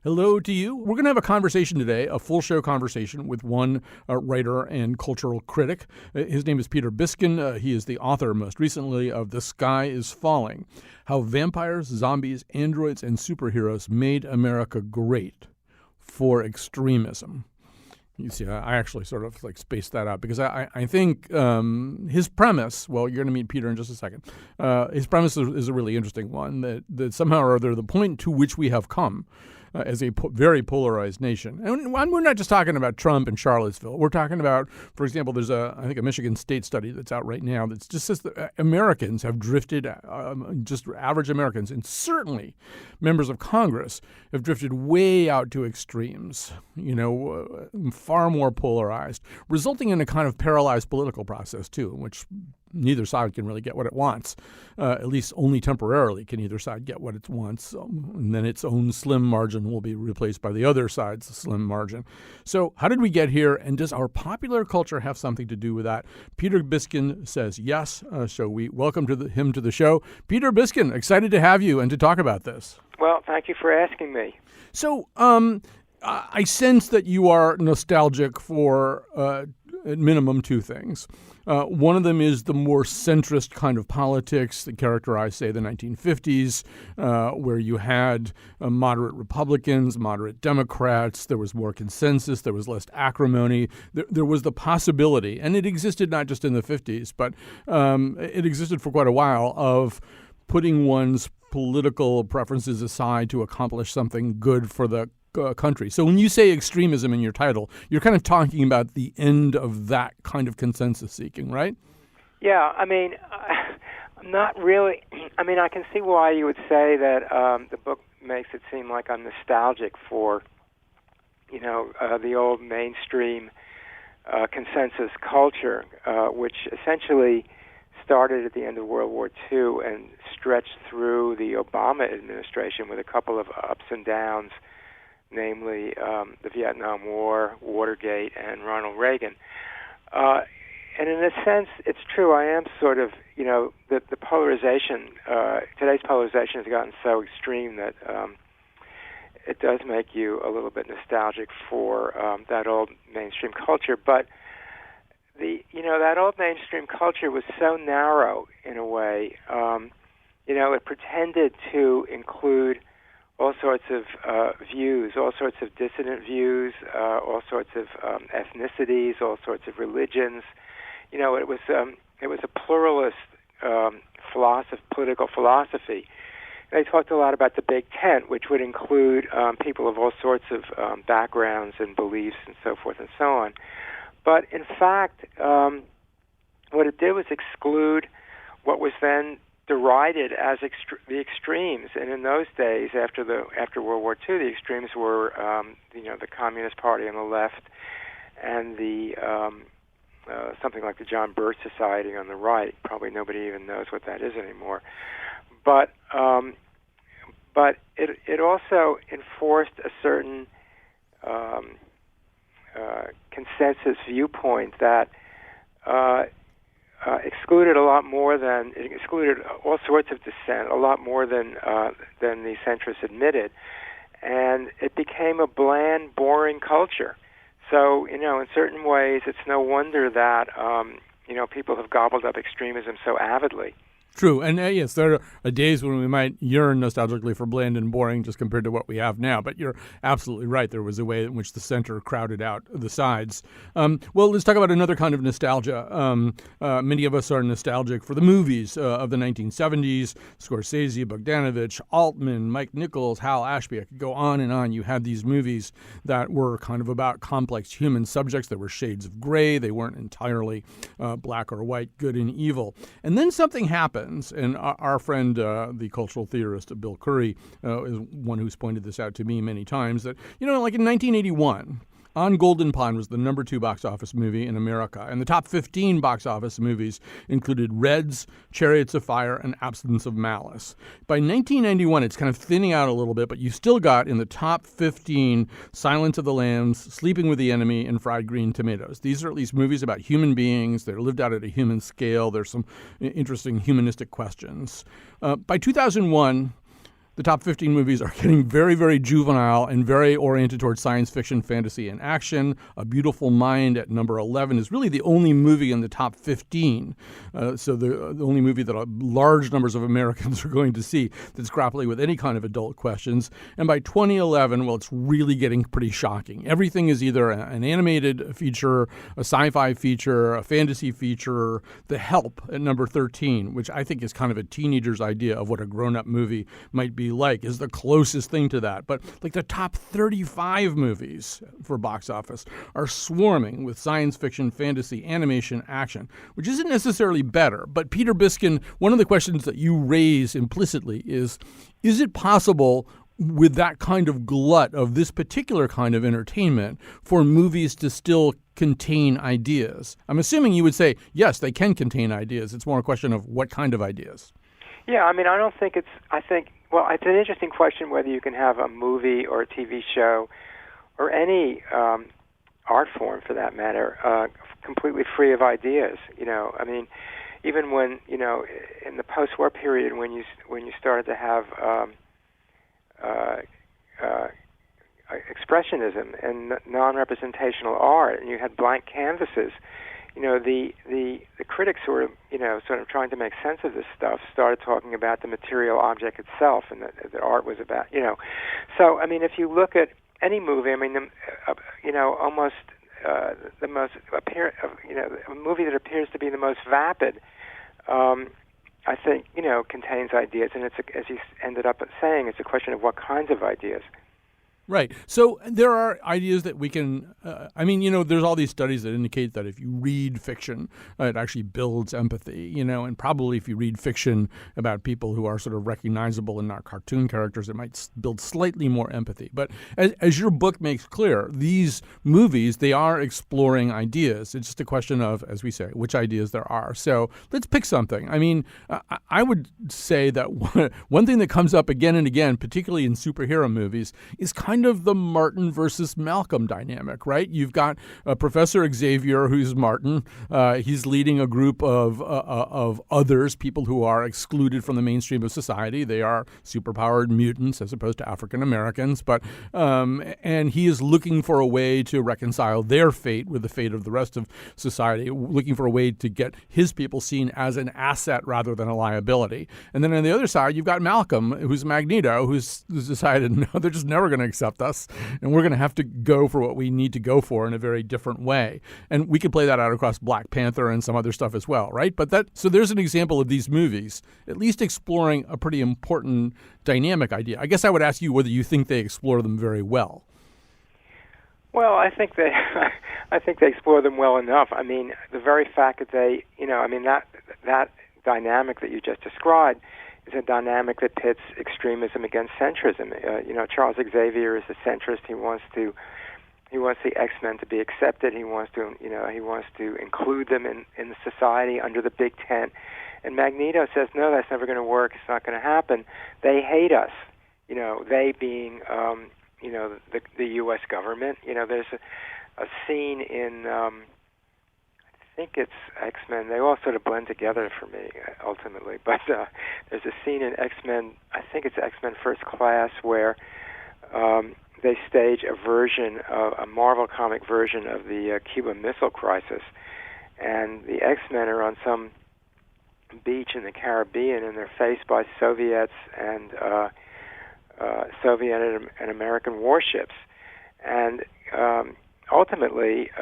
Hello to you. We're going to have a conversation today, a full show conversation with one writer and cultural critic. His name is Peter Biskin. He is the author, most recently, of The Sky is Falling: How Vampires, Zombies, Androids, and Superheroes Made America Great for Extremism. You see, I actually sort of spaced that out because I think his premise, well, you're going to meet Peter in just a second, his premise is a really interesting one, that somehow or other the point to which we have come as a very polarized nation. And we're not just talking about Trump and Charlottesville. We're talking about, for example, there's I think a Michigan State study that's out right now that just says that Americans have drifted, just average Americans, and certainly members of Congress have drifted way out to extremes, far more polarized, resulting in a kind of paralyzed political process, too, in which neither side can really get what it wants. At least only temporarily can either side get what it wants. And then its own slim margin will be replaced by the other side's slim margin. So how did we get here? And does our popular culture have something to do with that? Peter Biskin says yes. So we welcome him to the show. Peter Biskin, excited to have you and to talk about this. Well, thank you for asking me. So I sense that you are nostalgic for, at minimum, two things. One of them is the more centrist kind of politics that characterized, say, the 1950s, where you had moderate Republicans, moderate Democrats. There was more consensus. There was less acrimony. There was the possibility, and it existed not just in the 50s, but it existed for quite a while, of putting one's political preferences aside to accomplish something good for the country. So when you say extremism in your title, you're kind of talking about the end of that kind of consensus seeking, right? Yeah, I mean, I'm not really. I mean, I can see why you would say that the book makes it seem like I'm nostalgic for, the old mainstream consensus culture, which essentially started at the end of World War II and stretched through the Obama administration with a couple of ups and downs, namely the Vietnam War, Watergate, and Ronald Reagan. And in a sense, it's true. I am sort of, the polarization, today's polarization has gotten so extreme that it does make you a little bit nostalgic for that old mainstream culture. But that old mainstream culture was so narrow in a way. It pretended to include all sorts of views, all sorts of dissident views, all sorts of ethnicities, all sorts of religions. It was a pluralist political philosophy. And they talked a lot about the Big Tent, which would include people of all sorts of backgrounds and beliefs and so forth and so on. But in fact, what it did was exclude what was then derided as the extremes. And in those days, after World War II, the extremes were the Communist Party on the left and the something like the John Birch Society on the right. Probably nobody even knows what that is anymore. But it also enforced a certain consensus viewpoint that excluded all sorts of dissent, a lot more than the centrists admitted, and it became a bland, boring culture. So, in certain ways, it's no wonder that people have gobbled up extremism so avidly. True. And yes, there are days when we might yearn nostalgically for bland and boring just compared to what we have now. But you're absolutely right. There was a way in which the center crowded out the sides. Well, let's talk about another kind of nostalgia. Many of us are nostalgic for the movies of the 1970s, Scorsese, Bogdanovich, Altman, Mike Nichols, Hal Ashby. I could go on and on. You had these movies that were kind of about complex human subjects. There were shades of gray. They weren't entirely black or white, good and evil. And then something happened. And our friend, the cultural theorist Bill Curry, is one who's pointed this out to me many times, that, like in 1981, On Golden Pond was the number 2 box office movie in America, and the top 15 box office movies included Reds, Chariots of Fire, and Absence of Malice. By 1991, it's kind of thinning out a little bit, but you still got in the top 15 Silence of the Lambs, Sleeping with the Enemy, and Fried Green Tomatoes. These are at least movies about human beings. They're lived out at a human scale. There's some interesting humanistic questions. By 2001, the top 15 movies are getting very, very juvenile and very oriented towards science fiction, fantasy, and action. A Beautiful Mind at number 11 is really the only movie in the top 15. So the only movie that large numbers of Americans are going to see that's grappling with any kind of adult questions. And by 2011, well, it's really getting pretty shocking. Everything is either an animated feature, a sci-fi feature, a fantasy feature. The Help at number 13, which I think is kind of a teenager's idea of what a grown-up movie might be like, is the closest thing to that. But like the top 35 movies for box office are swarming with science fiction, fantasy, animation, action, which isn't necessarily better. But Peter Biskin, one of the questions that you raise implicitly is it possible with that kind of glut of this particular kind of entertainment for movies to still contain ideas? I'm assuming you would say, yes, they can contain ideas. It's more a question of what kind of ideas. Yeah, I mean, well, it's an interesting question whether you can have a movie or a TV show or any art form, for that matter, completely free of ideas. I mean, even when, in the post-war period, when you started to have expressionism and non-representational art, and you had blank canvases, the critics who were, sort of trying to make sense of this stuff started talking about the material object itself, and that art was about, So, I mean, if you look at any movie, I mean, almost the most a movie that appears to be the most vapid, I think, contains ideas, and it's, as you ended up saying, it's a question of what kinds of ideas. Right. So there are ideas that we can, there's all these studies that indicate that if you read fiction, it actually builds empathy, and probably if you read fiction about people who are sort of recognizable and not cartoon characters, it might build slightly more empathy. But as your book makes clear, these movies, they are exploring ideas. It's just a question of, as we say, which ideas there are. So let's pick something. I mean, I would say that one thing that comes up again and again, particularly in superhero movies, is kind of the Martin versus Malcolm dynamic, right? You've got Professor Xavier, who's Martin. He's leading a group of others, people who are excluded from the mainstream of society. They are superpowered mutants as opposed to African Americans, and he is looking for a way to reconcile their fate with the fate of the rest of society, looking for a way to get his people seen as an asset rather than a liability. And then on the other side, you've got Malcolm, who's Magneto, who's decided, no, they're just never going to accept us, and we're going to have to go for what we need to go for in a very different way. And we could play that out across Black Panther and some other stuff as well, right? So there's an example of these movies at least exploring a pretty important dynamic idea. I guess I would ask you whether you think they explore them very well. Well, I think they explore them well enough. I mean, the very fact that they, that dynamic that you just described is a dynamic that pits extremism against centrism. Charles Xavier is a centrist. He wants the X-Men to be accepted. He wants to include them in the society under the big tent. And Magneto says, no, that's never going to work. It's not going to happen. They hate us. They being, the U.S. government. There's a scene in, I think it's X-Men. They all sort of blend together for me, ultimately. But there's a scene in X-Men, I think it's X-Men First Class, where they stage a Marvel comic version of the Cuba Missile Crisis. And the X-Men are on some beach in the Caribbean, and they're faced by Soviets and Soviet and American warships. And ultimately,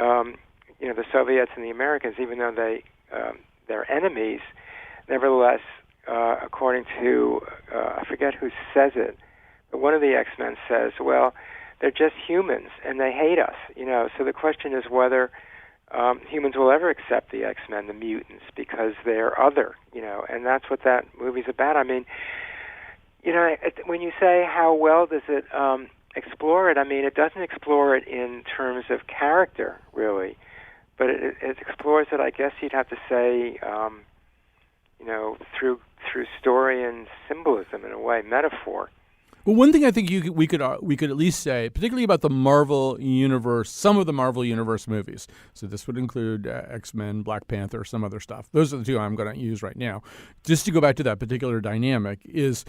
the Soviets and the Americans, even though they're enemies, nevertheless, according to, I forget who says it, but one of the X-Men says, well, they're just humans and they hate us. So the question is whether humans will ever accept the X-Men, the mutants, because they're other, and that's what that movie's about. I mean, when you say how well does it explore it, I mean, it doesn't explore it in terms of character, really. But it explores it, I guess you'd have to say, through story and symbolism in a way, metaphor. Well, one thing I think we could at least say, particularly about the Marvel Universe, some of the Marvel Universe movies. So this would include X-Men, Black Panther, some other stuff. Those are the two I'm going to use right now. Just to go back to that particular dynamic, is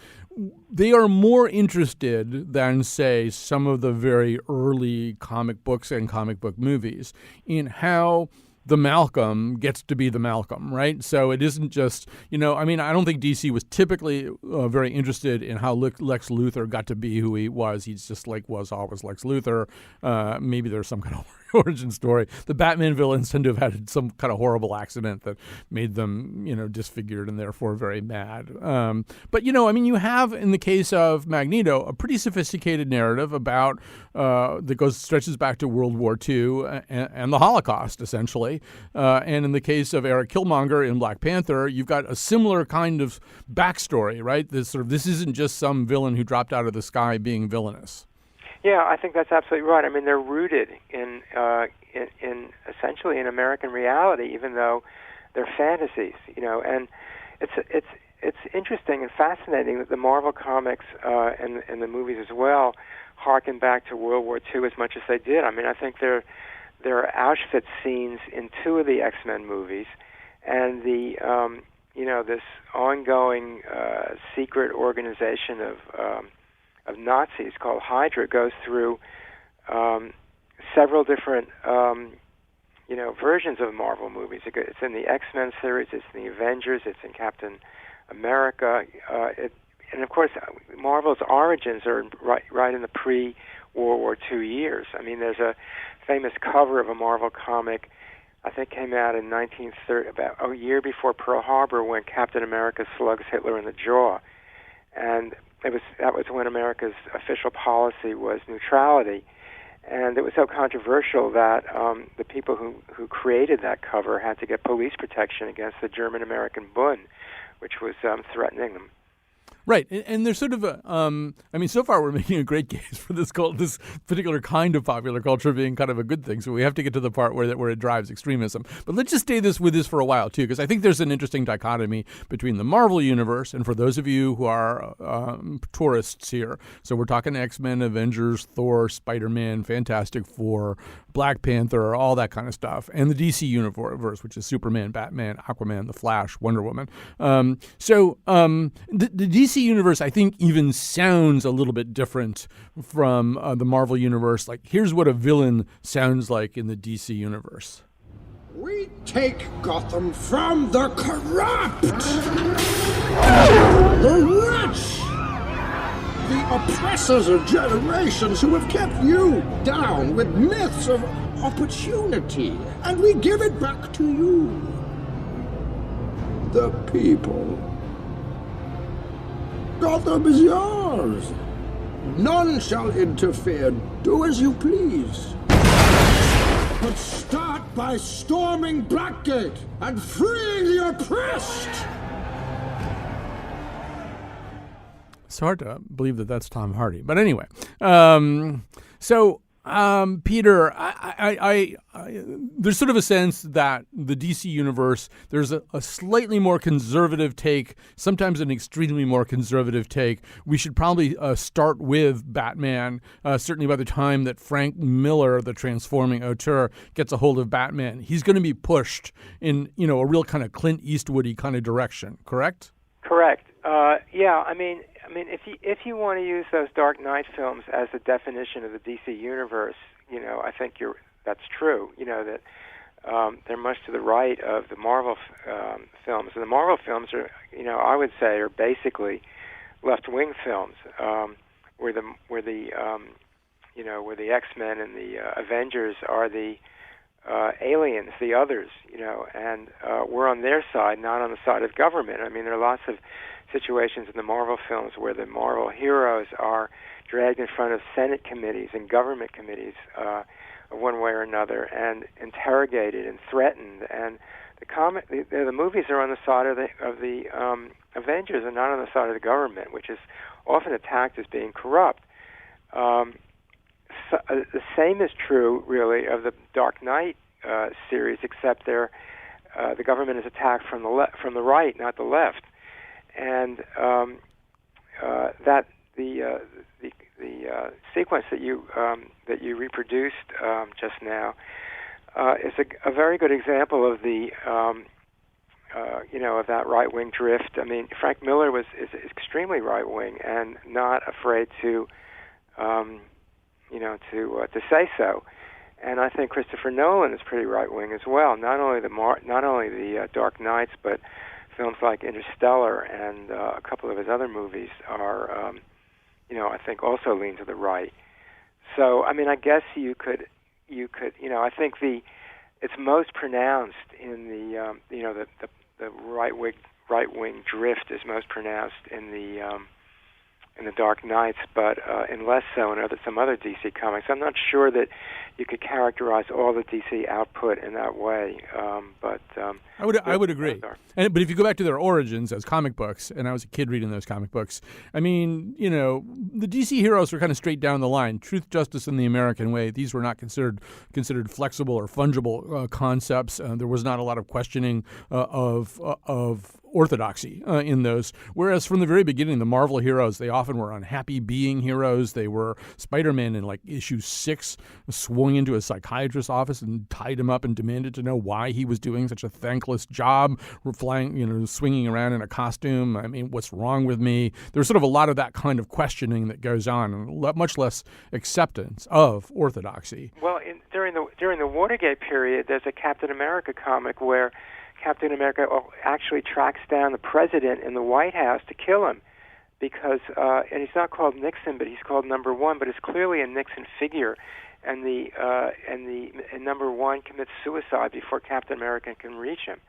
they are more interested than, say, some of the very early comic books and comic book movies in how the Malcolm gets to be the Malcolm, right? So it isn't just, I don't think DC was typically very interested in how Lex Luthor got to be who he was. He's just was always Lex Luthor. Maybe there's some kind of origin story. The Batman villains tend to have had some kind of horrible accident that made them, disfigured and therefore very mad. But you have, in the case of Magneto, a pretty sophisticated narrative about that stretches back to World War II and the Holocaust, essentially. And in the case of Eric Killmonger in Black Panther, you've got a similar kind of backstory, right? This isn't just some villain who dropped out of the sky being villainous. Yeah, I think that's absolutely right. I mean, they're rooted in essentially in American reality, even though they're fantasies, And it's interesting and fascinating that the Marvel comics and the movies as well harken back to World War II as much as they did. I mean, I think there are Auschwitz scenes in two of the X-Men movies, and this ongoing secret organization of Nazis called Hydra goes through several different versions of Marvel movies. It's in the X-Men series, it's in the Avengers, it's in Captain America, and of course Marvel's origins are right in the pre-World War II years. I mean, there's a famous cover of a Marvel comic, I think came out in 1930, about a year before Pearl Harbor, when Captain America slugs Hitler in the jaw. And that was when America's official policy was neutrality. And it was so controversial that the people who created that cover had to get police protection against the German-American Bund, which was threatening them. Right, and there's sort of so far we're making a great case for this particular kind of popular culture being kind of a good thing. So we have to get to the part where it drives extremism. But let's just stay with this for a while too, because I think there's an interesting dichotomy between the Marvel universe, and for those of you who are tourists here, so we're talking X-Men, Avengers, Thor, Spider-Man, Fantastic Four, Black Panther, all that kind of stuff, and the DC universe, which is Superman, Batman, Aquaman, The Flash, Wonder Woman. The DC universe, I think, even sounds a little bit different from the Marvel universe. Like, here's what a villain sounds like in the DC universe. We take Gotham from the corrupt, the rich, the oppressors of generations who have kept you down with myths of opportunity, and we give it back to you, the people. Gotham is yours. None shall interfere. Do as you please. But start by storming Blackgate and freeing the oppressed. It's hard to believe that that's Tom Hardy. But anyway, Peter, I there's sort of a sense that the DC universe, there's a slightly more conservative take, sometimes an extremely more conservative take. We should probably start with Batman, certainly by the time that Frank Miller, the transforming auteur, gets a hold of Batman. He's going to be pushed in, a real kind of Clint Eastwoody kind of direction, correct? Correct. Yeah, I mean, if you want to use those Dark Knight films as the definition of the DC universe, I think that's true. That they're much to the right of the Marvel films, and the Marvel films are, I would say, are basically left-wing films, where the X-Men and the Avengers are the aliens, the others, and we're on their side, not on the side of government. I mean, there are lots of situations in the Marvel films where the Marvel heroes are dragged in front of Senate committees and government committees one way or another, and interrogated and threatened. And the movies are on the side of the Avengers and not on the side of the government, which is often attacked as being corrupt. The same is true, really, of the Dark Knight series, except the government is attacked from the right, not the left, and that sequence that you reproduced just now is a very good example of the of that right-wing drift. I mean, Frank Miller is extremely right-wing and not afraid to say so. And I think Christopher Nolan is pretty right-wing as well. Not only the Dark Knights, but films like Interstellar and a couple of his other movies are, I think also lean to the right. So, I mean, I guess you could, I think it's most pronounced in the right-wing drift is most pronounced in the Dark Knights, but and less so in some other DC comics. I'm not sure that you could characterize all the DC output in that way. But I would agree. But if you go back to their origins as comic books, and I was a kid reading those comic books, I mean, the DC heroes were kind of straight down the line. Truth, justice, and the American way. These were not considered flexible or fungible concepts. There was not a lot of questioning of orthodoxy in those. Whereas from the very beginning, the Marvel heroes, they often were unhappy being heroes. They were Spider-Man in like issue 6 swung into a psychiatrist's office and tied him up and demanded to know why he was doing such a thankless job, swinging around in a costume. I mean, what's wrong with me? There's sort of a lot of that kind of questioning that goes on, and much less acceptance of orthodoxy. Well, during the Watergate period, there's a Captain America comic where Captain America actually tracks down the president in the White House to kill him because, and he's not called Nixon, but he's called Number One, but it's clearly a Nixon figure, and and Number One commits suicide before Captain America can reach him.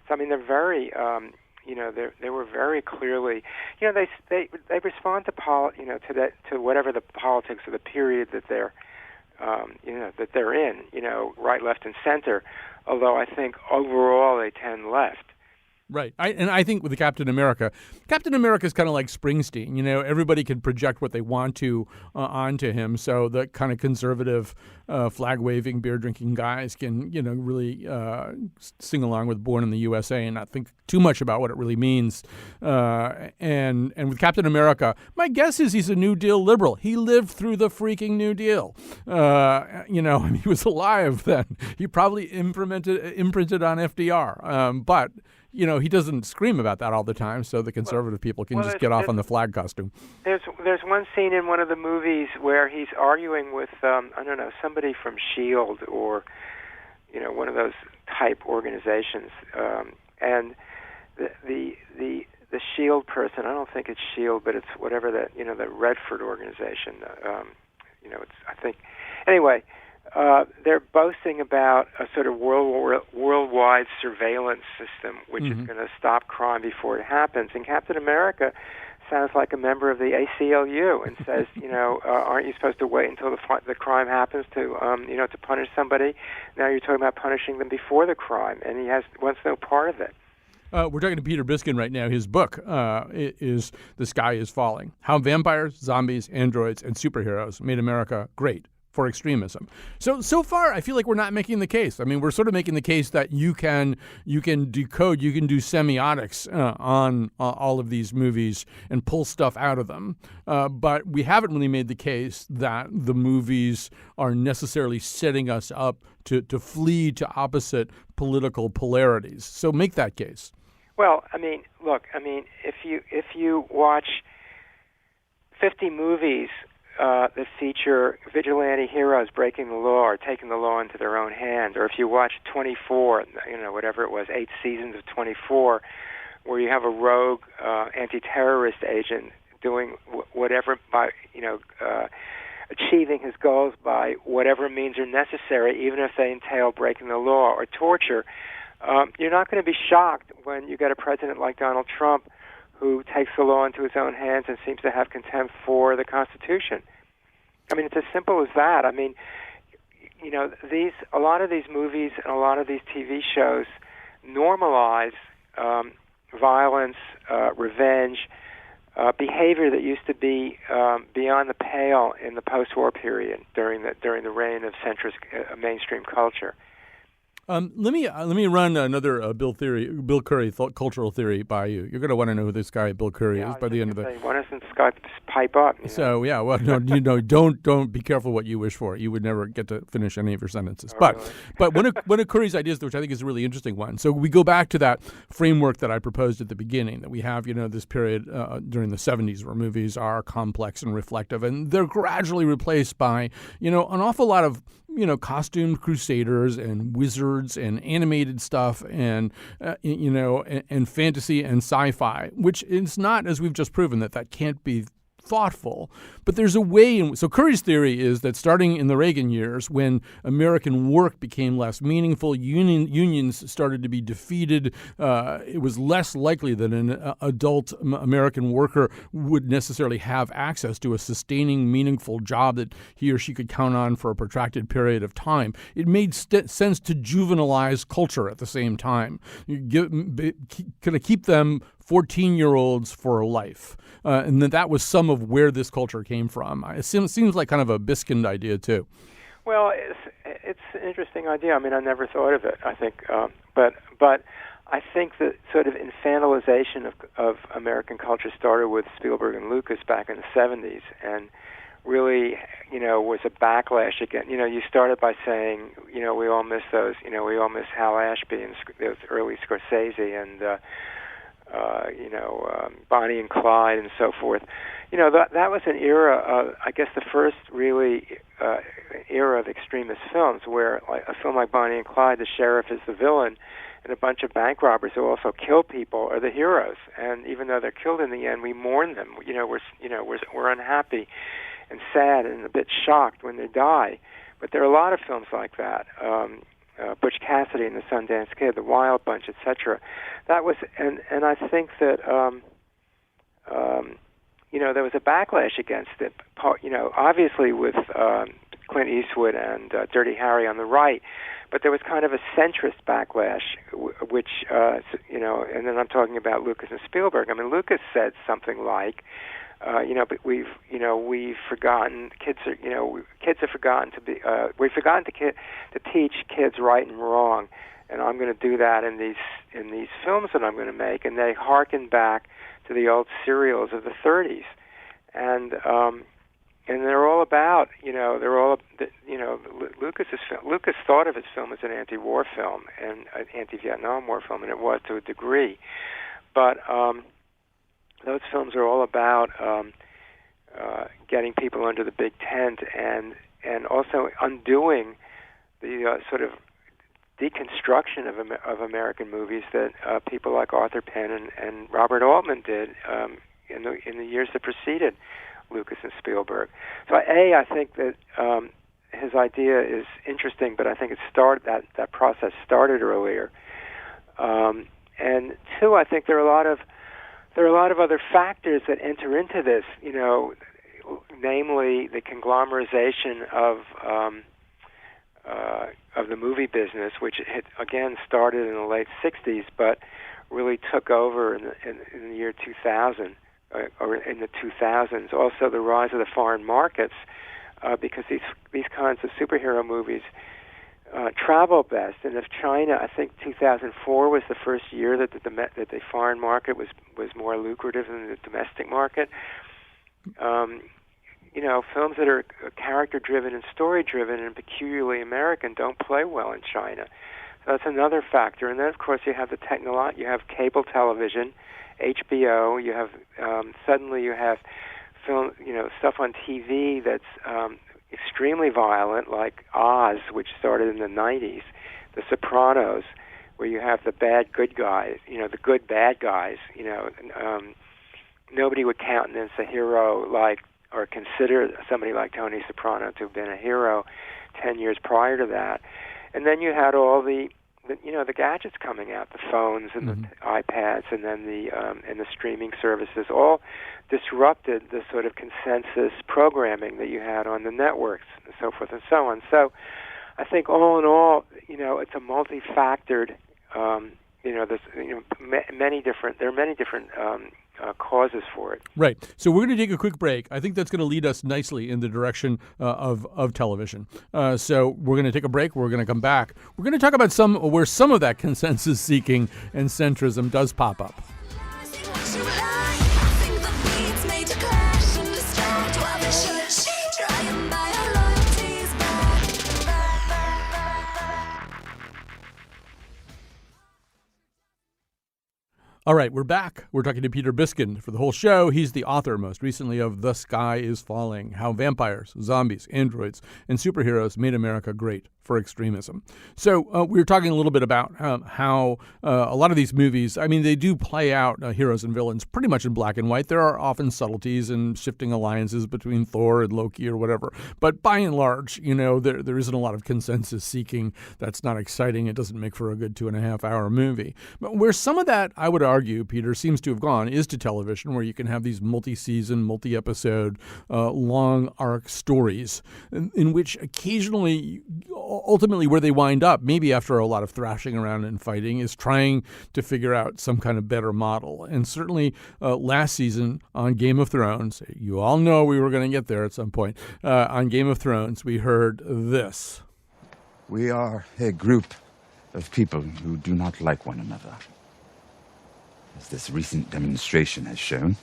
So I mean, they're very, they were very clearly, they respond to whatever the politics of the period that they're in, right, left, and center. Although I think overall they tend left. Right. I think with the Captain America is kind of like Springsteen. Everybody can project what they want to onto him. So the kind of conservative, flag-waving, beer-drinking guys can, really sing along with Born in the USA and not think too much about what it really means. And with Captain America, my guess is he's a New Deal liberal. He lived through the freaking New Deal. He was alive then. He probably imprinted on FDR. But he doesn't scream about that all the time, so the conservative people can just get off on the flag costume. There's one scene in one of the movies where he's arguing with somebody from S.H.I.E.L.D. or one of those type organizations, and the S.H.I.E.L.D. person, I don't think it's S.H.I.E.L.D., but it's whatever that the Redford organization. It's I think anyway. They're boasting about a sort of worldwide surveillance system which is going to stop crime before it happens. And Captain America sounds like a member of the ACLU and says, aren't you supposed to wait until the crime happens to punish somebody? Now you're talking about punishing them before the crime, and he wants no part of it. We're talking to Peter Biskin right now. His book is The Sky is Falling: How Vampires, Zombies, Androids, and Superheroes Made America Great for Extremism. So far, I feel like we're not making the case. I mean, we're sort of making the case that you can decode, you can do semiotics on all of these movies and pull stuff out of them. But we haven't really made the case that the movies are necessarily setting us up to flee to opposite political polarities. So make that case. Well, I mean, look, if you watch 50 movies that feature vigilante heroes breaking the law or taking the law into their own hands, or if you watch 24, whatever it was, 8 seasons of 24, where you have a rogue anti-terrorist agent doing whatever by, achieving his goals by whatever means are necessary, even if they entail breaking the law or torture, you're not going to be shocked when you get a president like Donald Trump who takes the law into his own hands and seems to have contempt for the Constitution. I mean, it's as simple as that. I mean, a lot of these movies and a lot of these TV shows normalize violence, revenge, behavior that used to be beyond the pale in the post-war period during the reign of centrist mainstream culture. Let me run another Bill Curry cultural theory by you. You're going to want to know who this guy Bill Curry is by the end of the. Why doesn't Scott pipe up? So yeah, well, no, don't be careful what you wish for. You would never get to finish any of your sentences. Really? But one of Curry's ideas, which I think is a really interesting one. So we go back to that framework that I proposed at the beginning, that we have this period during the 70s where movies are complex and reflective, and they're gradually replaced by an awful lot of costumed crusaders and wizards and animated stuff and and fantasy and sci-fi, which is not, as we've just proven, that can't be thoughtful. But there's a way so Curry's theory is that starting in the Reagan years, when American work became less meaningful, unions started to be defeated, it was less likely that an adult American worker would necessarily have access to a sustaining, meaningful job that he or she could count on for a protracted period of time. It made sense to juvenilize culture at the same time. Kind of keep them 14-year-olds for life. And that was some of where this culture came from. It seems like kind of a Biskind idea, too. Well, it's an interesting idea. I mean, I never thought of it, I think. But I think that sort of infantilization of American culture started with Spielberg and Lucas back in the 70s, and really, was a backlash again. You started by saying, we all miss those, we all miss Hal Ashby and those early Scorsese and Bonnie and Clyde and so forth. That was an era, I guess the first really era of extremist films where a film like Bonnie and Clyde, the sheriff is the villain and a bunch of bank robbers who also kill people are the heroes. And even though they're killed in the end, we mourn them. We're unhappy and sad and a bit shocked when they die. But there are a lot of films like that. Butch Cassidy and the Sundance Kid, The Wild Bunch, etc. That was, and I think that there was a backlash against it. Obviously with Clint Eastwood and Dirty Harry on the right, but there was kind of a centrist backlash, which and then I'm talking about Lucas and Spielberg. I mean, Lucas said something like, but we've forgotten. Kids have forgotten to be. We've forgotten to teach kids right and wrong, and I'm going to do that in these films that I'm going to make. And they harken back to the old serials of the 30s, and they're all about. Lucas thought of his film as an anti-war film and an anti-Vietnam War film, and it was to a degree, but. Those films are all about getting people under the big tent and also undoing the sort of deconstruction of American movies that people like Arthur Penn and Robert Altman did in the years that preceded Lucas and Spielberg. So I think that his idea is interesting, but I think that process started earlier. And two, I think there are a lot of other factors that enter into this, namely the conglomerization of the movie business, which had, again, started in the late 60s, but really took over in the year 2000, or in the 2000s. Also the rise of the foreign markets, because these kinds of superhero movies travel best. And if China, I think 2004 was the first year that the foreign market was more lucrative than the domestic market. Films that are character-driven and story-driven and peculiarly American don't play well in China. So that's another factor. And then, of course, you have you have cable television, HBO. You have suddenly you have film, stuff on TV that's extremely violent, like Oz, which started in the 90s, The Sopranos, where you have the good bad guys. Nobody would countenance a hero or consider somebody like Tony Soprano to have been a hero 10 years prior to that. And then you had all the gadgets coming out, the phones and the iPads, and then the streaming services, all disrupted the sort of consensus programming that you had on the networks and so forth and so on. So I think all in all, it's a multi-factored, there are many different causes for it. Right. So we're going to take a quick break. I think that's going to lead us nicely in the direction of television. So we're going to take a break. We're going to come back. We're going to talk about where some of that consensus seeking and centrism does pop up. All right, we're back. We're talking to Peter Biskin for the whole show. He's the author, most recently, of The Sky is Falling, How Vampires, Zombies, Androids, and Superheroes Made America Great for Extremism. So we were talking a little bit about how a lot of these movies, I mean, they do play out heroes and villains pretty much in black and white. There are often subtleties and shifting alliances between Thor and Loki or whatever. But by and large, there isn't a lot of consensus seeking. That's not exciting. It doesn't make for a good 2.5-hour movie. But where some of that, I would argue, Peter, seems to have gone is to television, where you can have these multi-season, multi-episode, long arc stories in which occasionally, ultimately where they wind up, maybe after a lot of thrashing around and fighting, is trying to figure out some kind of better model. And certainly last season on Game of Thrones, you all know we were going to get there at some point, on Game of Thrones, we heard this. We are a group of people who do not like one another, as this recent demonstration has shown.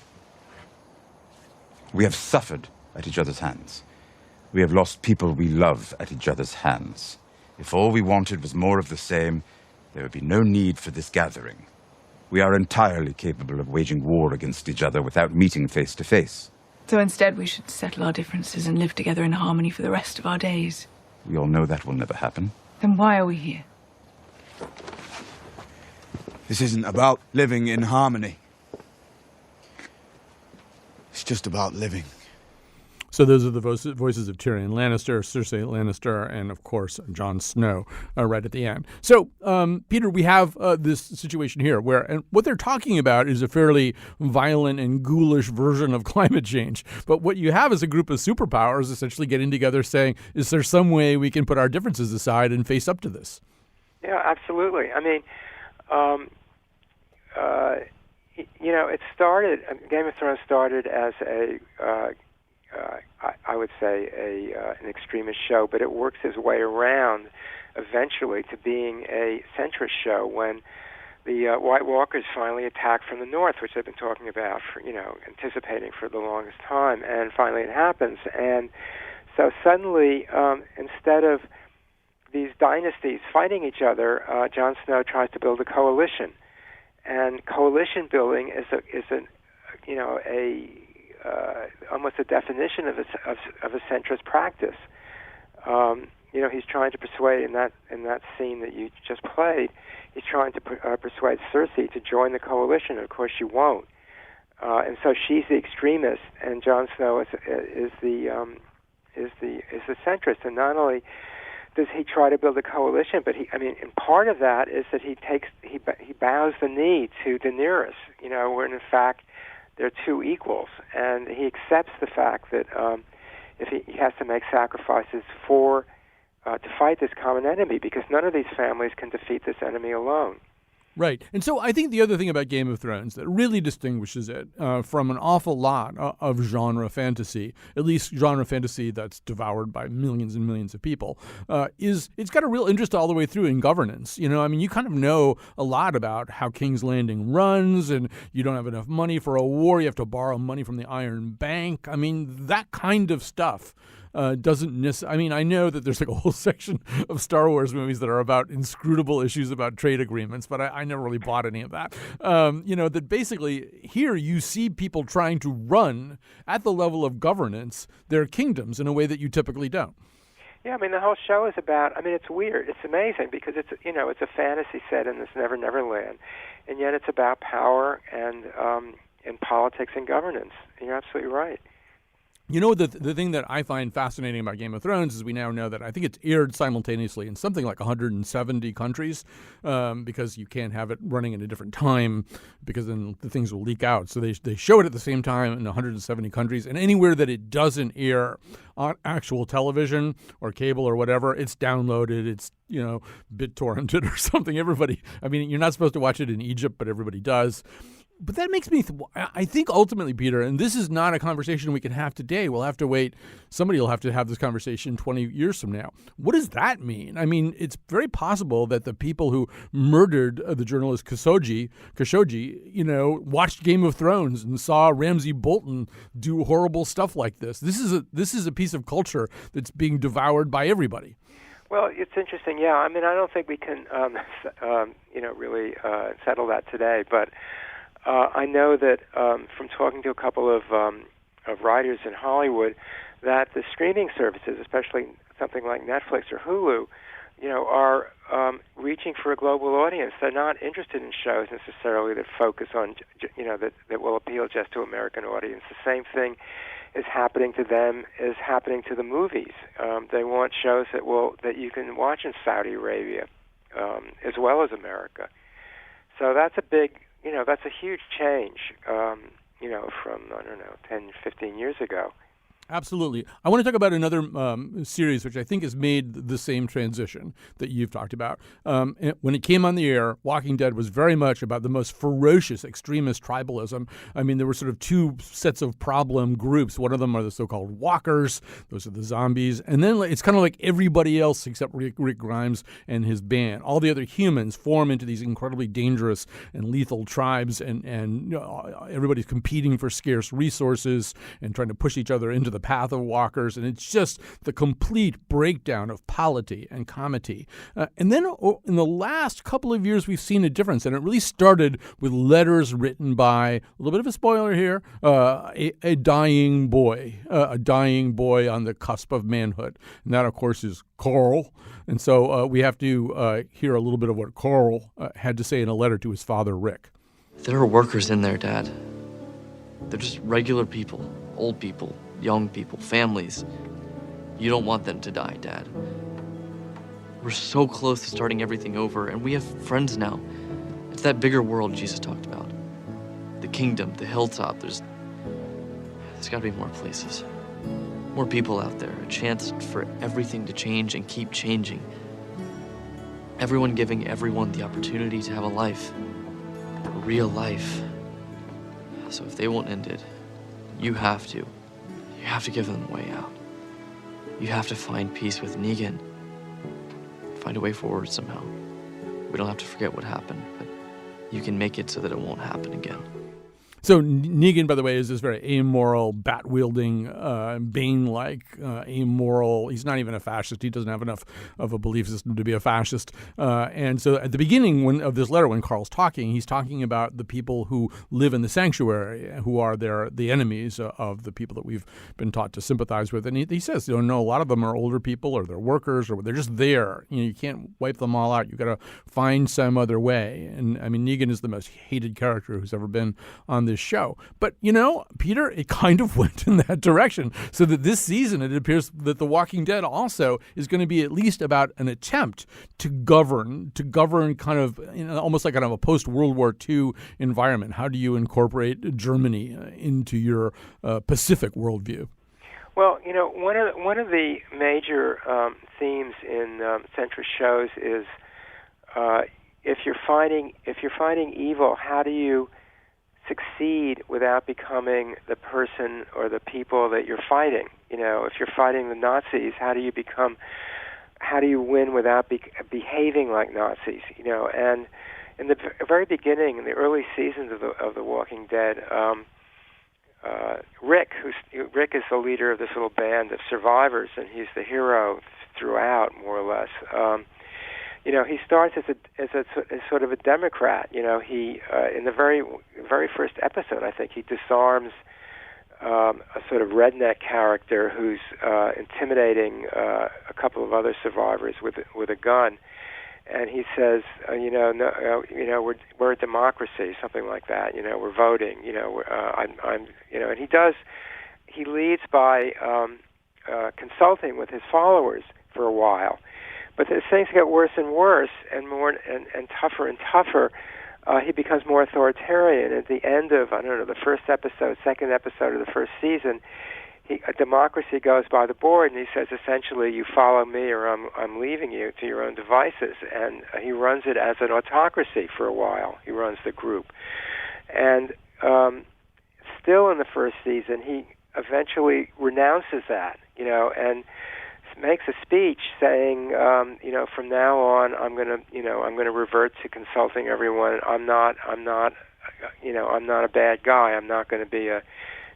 We have suffered at each other's hands. We have lost people we love at each other's hands. If all we wanted was more of the same, there would be no need for this gathering. We are entirely capable of waging war against each other without meeting face to face. So instead we should settle our differences and live together in harmony for the rest of our days. We all know that will never happen. Then why are we here? This isn't about living in harmony. It's just about living. So those are the voices of Tyrion Lannister, Cersei Lannister, and, of course, Jon Snow right at the end. So, Peter, we have this situation here where and what they're talking about is a fairly violent and ghoulish version of climate change. But what you have is a group of superpowers essentially getting together saying, is there some way we can put our differences aside and face up to this? Yeah, absolutely. I mean, it started, Game of Thrones started as I would say an extremist show, but it works its way around eventually to being a centrist show when the White Walkers finally attacked from the north, which they've been talking about for, anticipating for the longest time, and finally it happens. And so suddenly, instead of these dynasties fighting each other, Jon Snow tries to build a coalition, and coalition building is almost a definition of a centrist practice. He's trying to persuade in that scene that you just played. He's trying to persuade Cersei to join the coalition. Of course, she won't, and so she's the extremist, and Jon Snow is the centrist. And not only does he try to build a coalition, but and part of that is that he bows the knee to Daenerys. When in fact they're two equals, and he accepts the fact that if he has to make sacrifices to fight this common enemy, because none of these families can defeat this enemy alone. Right. And so I think the other thing about Game of Thrones that really distinguishes it from an awful lot of genre fantasy, at least genre fantasy that's devoured by millions and millions of people, is it's got a real interest all the way through in governance. You kind of know a lot about how King's Landing runs, and you don't have enough money for a war. You have to borrow money from the Iron Bank. I mean, that kind of stuff. Doesn't necessarily. I know that there's like a whole section of Star Wars movies that are about inscrutable issues about trade agreements, but I never really bought any of that. That basically here you see people trying to run at the level of governance their kingdoms in a way that you typically don't. Yeah, the whole show is about. It's weird. It's amazing because it's a fantasy set in this Never Never Land, and yet it's about power and politics and governance. And you're absolutely right. The thing that I find fascinating about Game of Thrones is we now know that I think it's aired simultaneously in something like 170 countries because you can't have it running at a different time because then the things will leak out. So they show it at the same time in 170 countries, and anywhere that it doesn't air on actual television or cable or whatever, it's downloaded, it's BitTorrented or something. Everybody, you're not supposed to watch it in Egypt, but everybody does. But that makes me, I think ultimately, Peter, and this is not a conversation we can have today. We'll have to wait. Somebody will have to have this conversation 20 years from now. What does that mean? I mean, it's very possible that the people who murdered the journalist Khashoggi, watched Game of Thrones and saw Ramsay Bolton do horrible stuff like this. This is a piece of culture that's being devoured by everybody. Well, it's interesting. Yeah, I mean, I don't think we can, really settle that today, but. I know that from talking to a couple of writers in Hollywood, that the streaming services, especially something like Netflix or Hulu, are reaching for a global audience. They're not interested in shows necessarily that focus on, that will appeal just to American audience. The same thing is happening to them is happening to the movies. They want shows that you can watch in Saudi Arabia as well as America. So that's a big. That's a huge change, from, 10, 15 years ago. Absolutely. I want to talk about another series which I think has made the same transition that you've talked about. When it came on the air, Walking Dead was very much about the most ferocious extremist tribalism. I mean, there were sort of two sets of problem groups. One of them are the so-called walkers. Those are the zombies. And then it's kind of like everybody else except Rick Grimes and his band. All the other humans form into these incredibly dangerous and lethal tribes, and everybody's competing for scarce resources and trying to push each other into the path of walkers, and it's just the complete breakdown of polity and comity. And then in the last couple of years, we've seen a difference, and it really started with letters written by, a little bit of a spoiler here, a dying boy on the cusp of manhood. And that, of course, is Carl. And so we have to hear a little bit of what Carl had to say in a letter to his father, Rick. There are workers in there, Dad. They're just regular people, old people, young people, families. You don't want them to die, Dad. We're so close to starting everything over, and we have friends now. It's that bigger world Jesus talked about. The kingdom, the hilltop, there's got to be more places. More people out there, a chance for everything to change and keep changing. Everyone giving everyone the opportunity to have a life, a real life. So if they won't end it, you have to. You have to give them a way out. You have to find peace with Negan. Find a way forward somehow. We don't have to forget what happened, but you can make it so that it won't happen again. So Negan, by the way, is this very amoral, bat-wielding, Bane-like, amoral. He's not even a fascist. He doesn't have enough of a belief system to be a fascist. And so at the beginning of this letter, when Carl's talking, he's talking about the people who live in the sanctuary, who are the enemies of the people that we've been taught to sympathize with. And he says, a lot of them are older people, or they're workers, or they're just there. You can't wipe them all out. You got to find some other way. And I mean, Negan is the most hated character who's ever been on this show. But, Peter, it kind of went in that direction. So that this season, it appears that The Walking Dead also is going to be at least about an attempt to govern kind of, almost like kind of a post-World War II environment. How do you incorporate Germany into your Pacific worldview? Well, one of the major themes in centrist shows is if you're fighting evil, how do you succeed without becoming the person or the people that you're fighting? If you're fighting the Nazis, how do you win without behaving like Nazis? And in the very beginning, in the early seasons of the Walking Dead, Rick is the leader of this little band of survivors, and he's the hero throughout, more or less. He starts as a sort of a Democrat. He in the very first episode, I think, he disarms a sort of redneck character who's intimidating a couple of other survivors with a gun, and he says, we're a democracy, something like that. We're voting. And he leads by consulting with his followers for a while. But as things get worse and worse, and more and tougher and tougher, he becomes more authoritarian. At the end of the first episode, second episode of the first season, a democracy goes by the board, and he says essentially, you follow me, or I'm leaving you to your own devices. And he runs it as an autocracy for a while. He runs the group, And still in the first season, he eventually renounces that, and makes a speech saying, from now on, I'm going to revert to consulting everyone. I'm not a bad guy. I'm not going to be a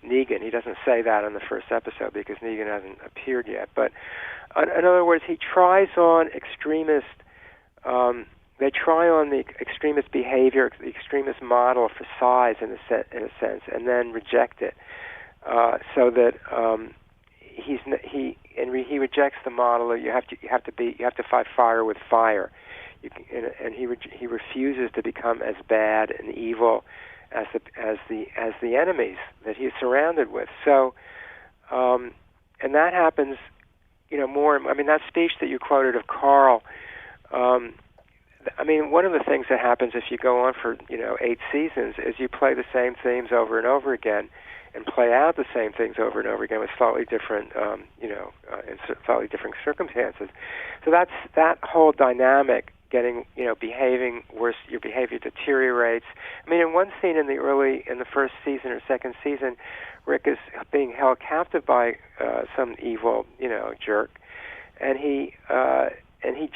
Negan. He doesn't say that in the first episode because Negan hasn't appeared yet. But in other words, he tries on extremist. They try on the extremist behavior, the extremist model for size in a sense, and then reject it, so that he rejects the model that you have to fight fire with fire, and he refuses to become as bad and evil as the enemies that he is surrounded with. So, and that happens, more. I mean, that speech that you quoted of Carl. One of the things that happens if you go on for 8 seasons is you play the same themes over and over again, and play out the same things over and over again with slightly different, in slightly different circumstances. So that's that whole dynamic. Getting, behaving worse, your behavior deteriorates. I mean, in one scene in the first season or second season, Rick is being held captive by some evil, jerk, and he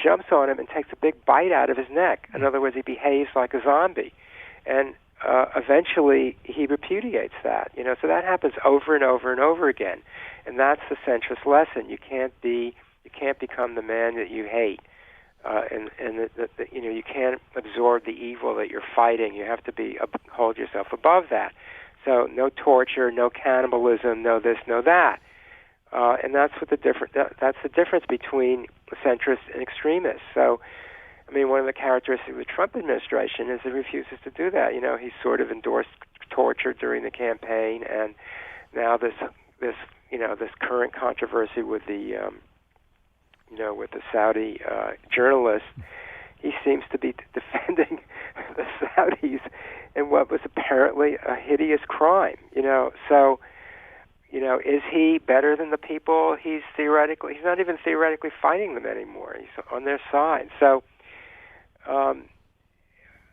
jumps on him and takes a big bite out of his neck. In other words, he behaves like a zombie, and eventually he repudiates that. So that happens over and over and over again, and that's the centrist lesson. You can't become the man that you hate. You can't absorb the evil that you're fighting. You have to hold yourself above that. So no torture, no cannibalism, no this, no that. And that's what that's the difference between centrists and extremists. So, one of the characteristics of the Trump administration is it refuses to do that. He sort of endorsed torture during the campaign, and now this current controversy with the Saudi journalist, he seems to be defending the Saudis in what was apparently a hideous crime. So, is he better than the people? He's not even theoretically fighting them anymore. He's on their side. So,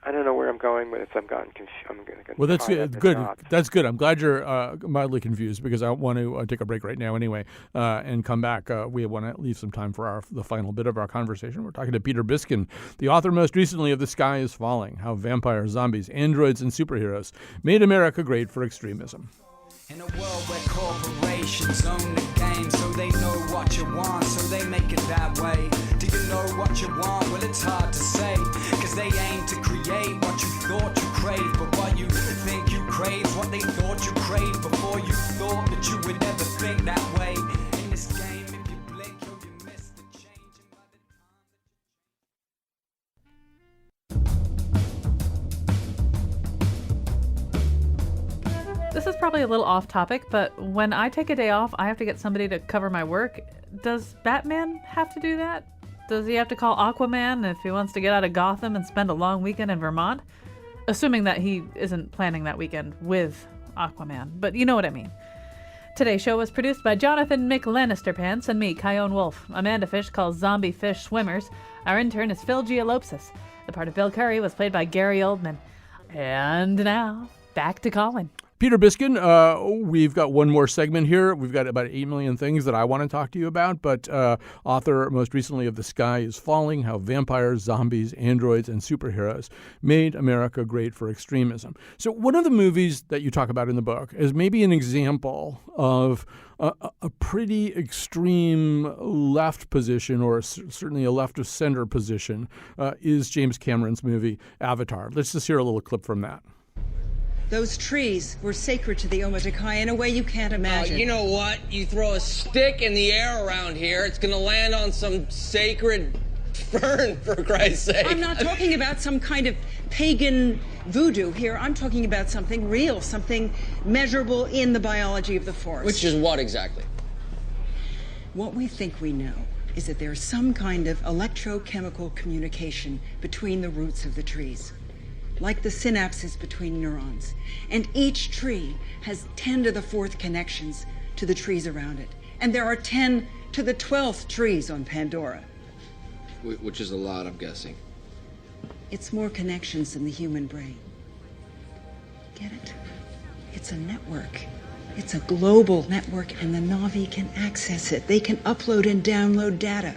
I don't know where I'm going with it. So I'm going to. Well, that's good. That's good. I'm glad you're mildly confused because I want to take a break right now anyway and come back. We want to leave some time for the final bit of our conversation. We're talking to Peter Biskin, the author most recently of The Sky is Falling, How Vampires, Zombies, Androids, and Superheroes Made America Great for Extremism. In a world where corporations own the game, so they know what you want, so they make it that way. Do you know what you want? Well, it's hard to say, cause they aim to create what you thought you craved, but what you think you crave, what they thought you craved before you thought that you would never think that way. In this game, if you blink, you miss the change. This is probably a little off topic, but when I take a day off, I have to get somebody to cover my work. Does Batman have to do that? Does he have to call Aquaman if he wants to get out of Gotham and spend a long weekend in Vermont? Assuming that he isn't planning that weekend with Aquaman, but you know what I mean. Today's show was produced by Jonathan McLannisterpants and me, Kyone Wolf. Amanda Fish calls zombie fish swimmers. Our intern is Phil Gialopsis. The part of Bill Curry was played by Gary Oldman. And now, back to Colin. Peter Biskin, we've got one more segment here. We've got about 8 million things that I want to talk to you about, but author most recently of The Sky is Falling, How Vampires, Zombies, Androids, and Superheroes Made America Great for Extremism. So one of the movies that you talk about in the book is maybe an example of a pretty extreme left position, or certainly a left of center position, is James Cameron's movie Avatar. Let's just hear a little clip from that. Those trees were sacred to the Omaticai in a way you can't imagine. You know what? You throw a stick in the air around here, it's going to land on some sacred fern, for Christ's sake. I'm not talking about some kind of pagan voodoo here. I'm talking about something real, something measurable in the biology of the forest. Which is what exactly? What we think we know is that there's some kind of electrochemical communication between the roots of the trees, like the synapses between neurons. And each tree has 10 to the 4th connections to the trees around it. And there are 10 to the 12th trees on Pandora. Which is a lot, I'm guessing. It's more connections than the human brain. Get it? It's a network. It's a global network, and the Na'vi can access it. They can upload and download data,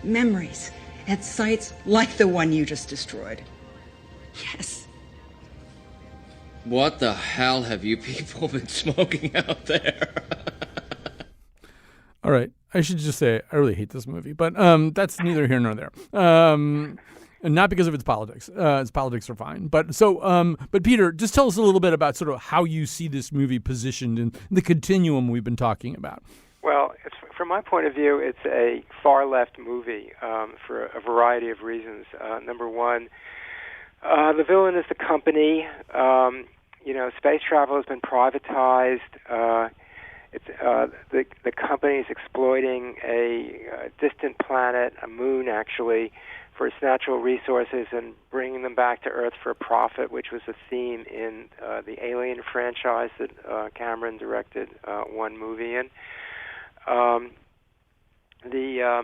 memories, at sites like the one you just destroyed. Yes. What the hell have you people been smoking out there? All right. I should just say I really hate this movie, but that's neither here nor there. And not because of its politics. Its politics are fine. But Peter, just tell us a little bit about sort of how you see this movie positioned in the continuum we've been talking about. Well, from my point of view, it's a far-left movie for a variety of reasons. Number one, the villain is the company. Space travel has been privatized. The company is exploiting a distant planet, a moon actually, for its natural resources and bringing them back to Earth for a profit, which was a theme in the Alien franchise that Cameron directed one movie in. The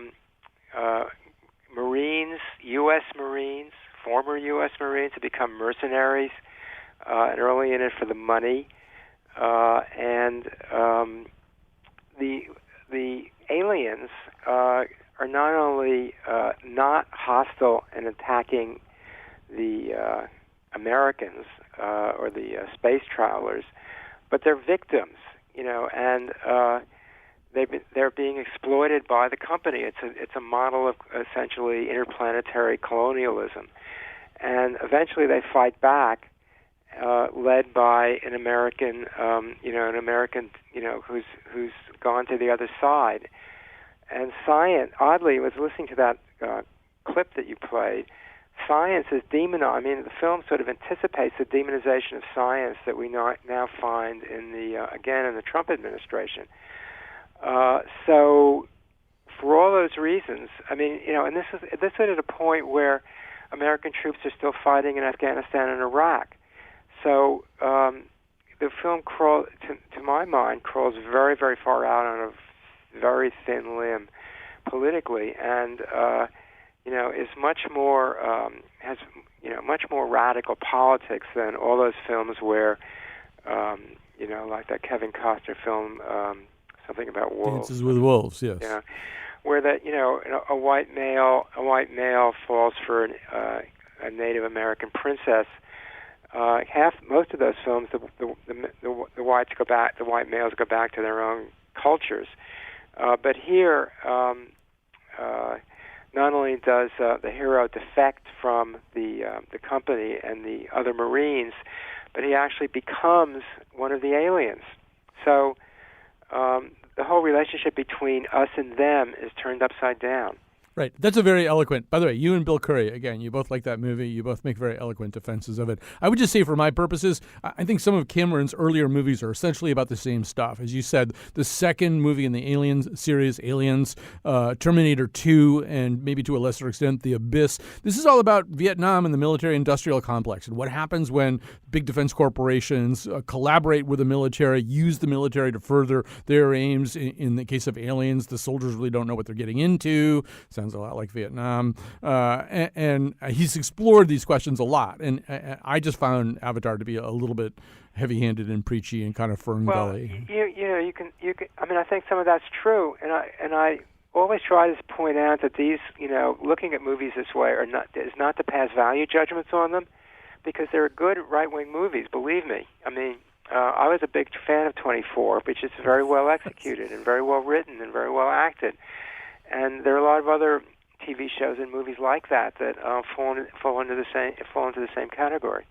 Marines, U.S. Marines, former U.S. Marines have become mercenaries and are only in it for the money. And the aliens are not only not hostile in attacking the Americans or the space travelers, but they're victims, and they're being exploited by the company. It's a model of essentially interplanetary colonialism, and eventually they fight back. Led by an American, who's gone to the other side. And science, oddly, I was listening to that clip that you played. Science is demonized. I mean, the film sort of anticipates the demonization of science that we now find in the Trump administration. So, for all those reasons, I mean, and this is at a point where American troops are still fighting in Afghanistan and Iraq. So the film, to my mind, crawls very, very far out on a very thin limb politically, and is much more has much more radical politics than all those films where like that Kevin Costner film, something about wolves. Dances with Wolves, yes. Yeah, where that a white male falls for a Native American princess. Most of those films, the white males go back to their own cultures, but here, not only does the hero defect from the company and the other Marines, but he actually becomes one of the aliens. So the whole relationship between us and them is turned upside down. Right. That's a very eloquent. By the way, you and Bill Curry, again, you both like that movie. You both make very eloquent defenses of it. I would just say, for my purposes, I think some of Cameron's earlier movies are essentially about the same stuff. As you said, the second movie in the Aliens series, Aliens, Terminator 2, and maybe to a lesser extent, The Abyss. This is all about Vietnam and the military-industrial complex and what happens when big defense corporations collaborate with the military, use the military to further their aims. In the case of Aliens, the soldiers really don't know what they're getting into. Sounds a lot like Vietnam. And he's explored these questions a lot. And I just found Avatar to be a little bit heavy-handed and preachy and kind of Ferngully. You can. I mean, I think some of that's true. And I always try to point out that these, looking at movies this way is not to pass value judgments on them, because they're good right-wing movies, believe me. I mean, I was a big fan of 24, which is very well executed and very well written and very well acted. And there are a lot of other TV shows and movies like that fall into the same category.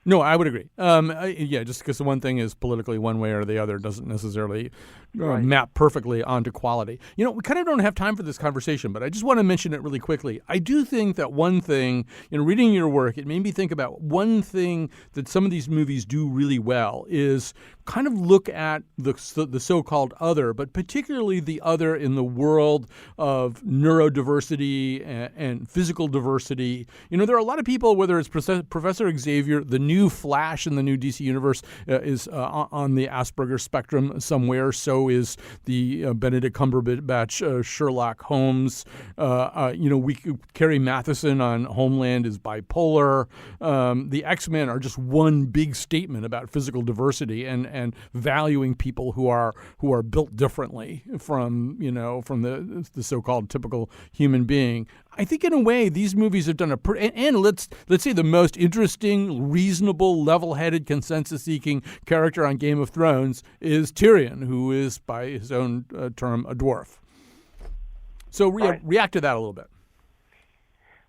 No, I would agree. Just because the one thing is politically one way or the other doesn't necessarily map perfectly onto quality. We kind of don't have time for this conversation, but I just want to mention it really quickly. I do think that one thing, reading your work, it made me think about one thing that some of these movies do really well is kind of look at the so-called other, but particularly the other in the world of neurodiversity and physical diversity. There are a lot of people, whether it's Professor Xavier, the new Flash in the new DC universe is on the Asperger spectrum somewhere. So is the Benedict Cumberbatch Sherlock Holmes. Carrie Matheson on Homeland is bipolar. The X-Men are just one big statement about physical diversity and valuing people who are built differently from the so-called typical human being. I think in a way these movies have done and let's say the most interesting, reasonable, level-headed, consensus-seeking character on Game of Thrones is Tyrion, who is by his own term a dwarf. So react to that a little bit.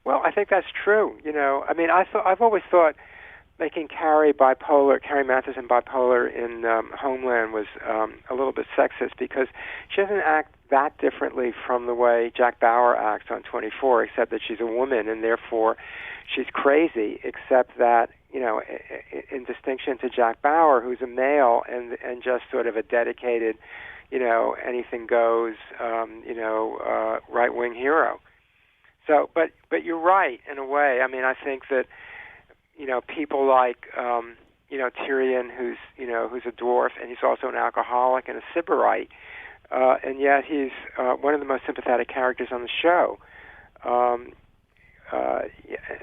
Well, I think that's true. I've always thought making Carrie Matheson bipolar in Homeland was a little bit sexist because she doesn't act that differently from the way Jack Bauer acts on 24, except that she's a woman and therefore she's crazy, except that, in distinction to Jack Bauer, who's a male and just sort of a dedicated, anything goes, right-wing hero. So, but you're right in a way. I think that, people like, Tyrion, who's a dwarf, and he's also an alcoholic and a sybarite, and yet he's one of the most sympathetic characters on the show.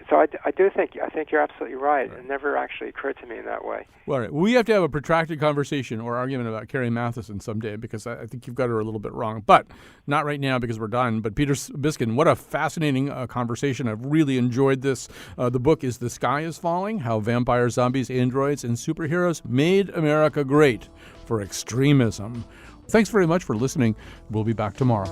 So I think you're absolutely right. It never actually occurred to me in that way. Well, all right. We have to have a protracted conversation or argument about Carrie Matheson someday because I think you've got her a little bit wrong. But not right now because we're done. But Peter Biskin, what a fascinating conversation. I've really enjoyed this. The book is The Sky is Falling, How Vampires, Zombies, Androids, and Superheroes Made America Great for Extremism. Thanks very much for listening. We'll be back tomorrow.